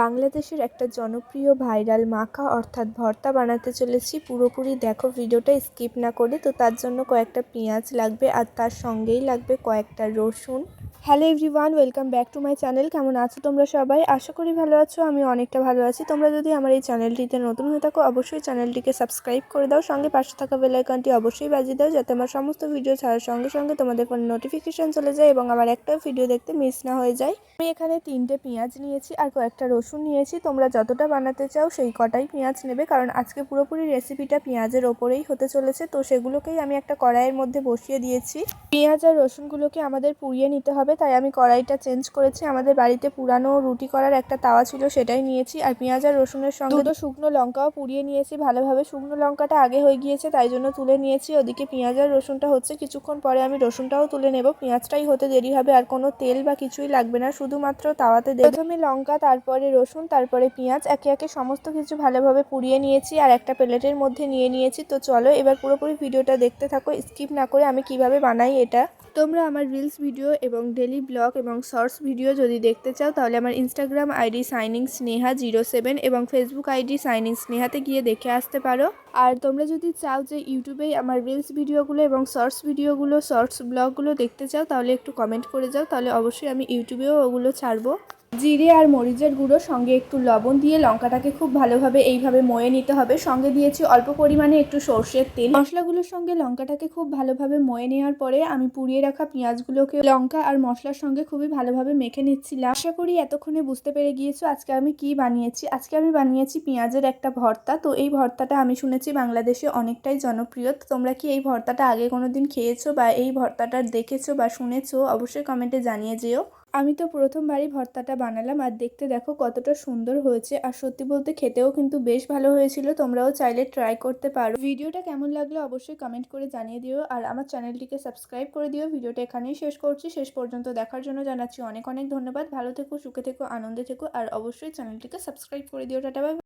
বাংলাদেশের একটা জনপ্রিয় ভাইরাল মাখা অর্থাৎ ভর্তা বানাতে চলেছি। পুরোপুরি দেখো ভিডিওটা, স্কিপ না করে। তো তার জন্য কয়েকটা পেঁয়াজ লাগবে আর তার সঙ্গেই লাগবে কয়েকটা রসুন। Hello everyone, welcome back to my channel. কেমন আছো তোমরা সবাই? আশা করি ভালো আছো। আমি অনেকটা ভালো আছি। তোমরা যদি আমার এই চ্যানেলটিতে নতুন হয়ে থাকো, অবশ্যই চ্যানেলটিকে সাবস্ক্রাইব করে দাও, সঙ্গে পাশে থাকা বেল আইকনটি অবশ্যই বাজিয়ে দাও, যাতে আমার সমস্ত ভিডিও ছাড়ার সঙ্গে সঙ্গে তোমাদের ফোনে নোটিফিকেশন চলে যায় এবং আমার একটাও ভিডিও দেখতে মিস না হয়ে যায়। আমি এখানে 3টে পেঁয়াজ নিয়েছি আর কয়েকটা রসুন নিয়েছি। তোমরা যতটা বানাতে চাও সেই কটাই পেঁয়াজ নেবে, কারণ আজকে পুরোপুরি রেসিপিটা পেঁয়াজের ওপরেই হতে চলেছে। তো সেগুলোকেই আমি একটা কড়াইয়ের মধ্যে বসিয়ে দিয়েছি। পেঁয়াজ আর রসুনগুলোকে আমাদের পুড়িয়ে নিতে হবে, তাই আমি কড়াইটা চেঞ্জ করেছি। আমাদের বাড়িতে পুরানো রুটি করার একটা তাওয়া ছিল, সেটাই নিয়েছি। আর পেঁয়াজ আর রসুনের সঙ্গে দুটো শুকনো লঙ্কাও পুড়িয়ে নিয়েছি ভালোভাবে। শুকনো লঙ্কাটা আগে হয়ে গিয়েছে, তাই জন্য তুলে নিয়েছি। ওদিকে পেঁয়াজ আর রসুনটা হচ্ছে, কিছুক্ষণ পরে আমি রসুনটাও তুলে নেব। পেঁয়াজটাই হতে দেরি হবে, আর কোনো তেল বা কিছুই লাগবে না, শুধুমাত্র তাওয়াতে দেব। প্রথমে লঙ্কা, তারপরে রসুন, তারপরে পেঁয়াজ, একে একে সমস্ত কিছু ভালোভাবে পুড়িয়ে নিয়েছি আর একটা প্লেটের মধ্যে নিয়ে নিয়েছি। তো চলো এবার পুরোপুরি ভিডিওটা দেখতে থাকো, স্কিপ না করে, আমি কিভাবে বানাই এটা। তোমরা আমার রিলস ভিডিও এবং ডেলি ব্লগ এবং শর্টস ভিডিও যদি দেখতে চাও, তাহলে আমার ইনস্টাগ্রাম আইডি SHININGSNEHA07 এবং ফেসবুক আইডি SHININGSNEHAতে গিয়ে দেখে আসতে পারো। আর তোমরা যদি চাও যে ইউটিউবেই আমার রিলস ভিডিওগুলো এবং শর্টস ভিডিওগুলো, শর্টস ব্লগগুলো দেখতে চাও, তাহলে একটু কমেন্ট করে যাও, তাহলে অবশ্যই আমি ইউটিউবেও ওগুলো ছাড়বো। জিরে আর মরিচের গুঁড়ো, সঙ্গে একটু লবণ দিয়ে লঙ্কাটাকে খুব ভালোভাবে এইভাবে ময়ে নিতে হবে। সঙ্গে দিয়েছি অল্প পরিমাণে একটু সর্ষের তেল। মশলাগুলোর সঙ্গে লঙ্কাটাকে খুব ভালোভাবে ময়ে নেওয়ার পরে আমি পুড়িয়ে রাখা পেঁয়াজগুলোকে লঙ্কা আর মশলার সঙ্গে খুবই ভালোভাবে মেখে নিচ্ছিলাম। আশা করি এতক্ষণে বুঝতে পেরে গিয়েছো আজকে আমি কি বানিয়েছি। আজকে আমি বানিয়েছি পেঁয়াজের একটা ভর্তা। তো এই ভর্তাটা আমি শুনেছি বাংলাদেশে অনেকটাই জনপ্রিয়। তো তোমরা কি এই ভর্তাটা আগে কোনোদিন খেয়েছো বা এই ভর্তাটা দেখেছো বা শুনেছো? অবশ্যই কমেন্টে জানিয়ে যেও। আমি তো প্রথমবারই ভর্তাটা বানালাম, আর দেখতে দেখো কতটা সুন্দর হয়েছে। আর সত্যি বলতে খেতেও কিন্তু বেশ ভালো হয়েছিল। তোমরাও চাইলে ট্রাই করতে পারো। ভিডিওটা কেমন লাগলো অবশ্যই কমেন্ট করে জানিয়ে দিও, আর আমার চ্যানেলটিকে সাবস্ক্রাইব করে দিও। ভিডিওটা এখানেই শেষ করছি। শেষ পর্যন্ত দেখার জন্য জানাচ্ছি অনেক অনেক ধন্যবাদ। ভালো থেকো, সুখে থেকো, আনন্দে থেকো, আর অবশ্যই চ্যানেলটিকে সাবস্ক্রাইব করে দিও। Tata, by.